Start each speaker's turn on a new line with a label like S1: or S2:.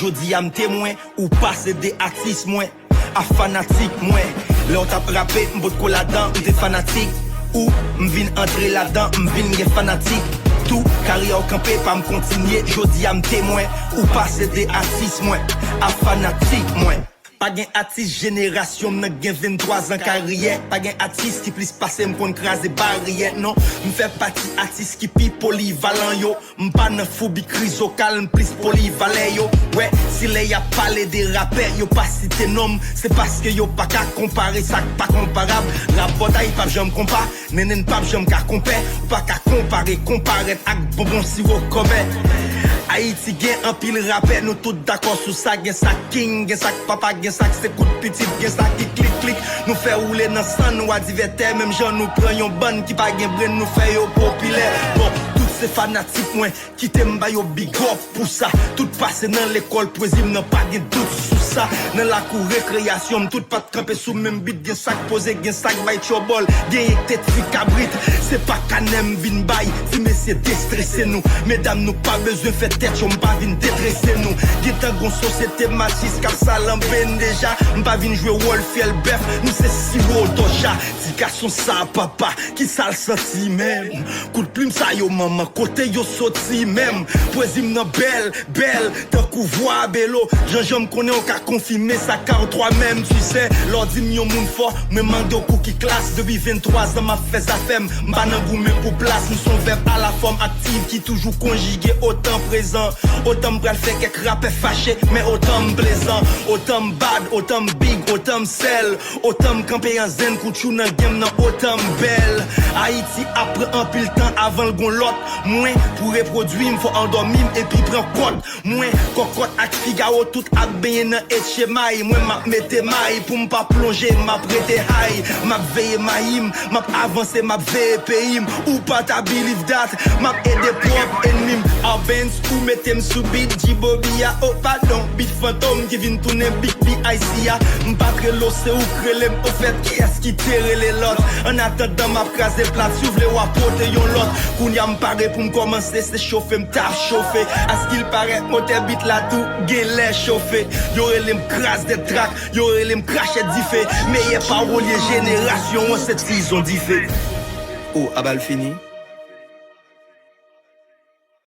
S1: jodi à me témoin ou passer des artistes moins à fanatique moins. Là on tape rappé, m'bot là-dedans, ou des fanatiques ou m'vin entrer là-dedans, m'vin des fanatiques. Tout carrière au campé, pas me continuer, jodi à me témoin ou passer des artistes moins à fanatique moins. Pas gen artiste génération, m'nan gen 23 ans carrière. Pas gen artiste qui plus passer m'kon craser barrière. Non, m'fait partie artiste qui pi polyvalent yo. M'pas nan phobie criso calme plus polyvalent yo. Ouais, si les y a parlé des rappeurs, yo pas cité nom, c'est parce que yo pas qu'à comparer ça pas comparable. Rap bataille pas j'aime compare, nenen pas j'aime qu'à comparer, pas qu'à comparer ak bonbon sirop comme Haïti gen un pile rappel, nous tous d'accord sur ça, gen ça king, gen ça papa, gen ça c'est coup de petit, gen ça qui clic, nous fait rouler dans sang, nous à divertir, même gens nous prend yon bonne qui pas gen brain, nous fait yo populaire. Bon, tous ces fanatiques moins qui t'aiment ba yo big up pour ça, tout passé dans l'école, président n'a pas gen doute sur ça, dans la cour récréation, tout pas camper sous même beat, gen sac posé, gen sac bay chobol, gen tête fi cabrit, c'est pas canem vin bay, si messieurs déstresser nous, mesdames nous pas besoin faire tête, on pas vin détresser nous, gen gon société machiste car ça l'embène déjà, m'pas vin jouer Wolf et Bef, nous c'est sirop d'oja, si garçon ça papa, qui ça le senti même, coup de plume ça yo maman, côté yo sorti même, poésie nan belle, tant qu'on voit bello, Jean-Jean m'connais au cas confirmé ça 43 même, tu sais, l'ordi m'yon moun fort, me mande au coup qui classe, depuis 23 ans m'a fait ça femme, m'pas nan goût même pour place, nous sommes verbe à la forme active qui toujours conjugué autant présent, autant m'bral fait quelques rappeurs fâchés, mais autant m'plaisant, autant m'bad, autant m'big, autant m'sel, autant m'campé en zen, kouchou nan game nan autant m'belle, Haïti après un pile temps avant le gon lot, moins pour reproduire m'fò endormir et puis prend compte, moins cocotte ak Figaro tout ak ben nan et chez maï, moins m'a mette maï pour m'pas plonger, m'a prêter high, m'a veiller maïm, m'a avancer, m'a veiller pays, ou pas ta believe that, m'a aider propre ennemi, à Benz ou mettez sous beat, Djibobia, oh pardon, beat fantôme qui vient tourner big ICA, m'pas l'eau c'est ou crélem, au fait qui est-ce qui tire les lots, en attendant m'a crasé plat, s'ouvre les wapote yon lot, kounya m'pare pour m'commencer, c'est chauffer, m'taf chauffer, à ce qu'il paraît, moteur beat là tout, guélé chauffé, y'aurait les m'crasse des tracks, y'aurait les m'crache diffé, mais y'a pas roulier génération, cette saison diffé. Oh, à balle fini.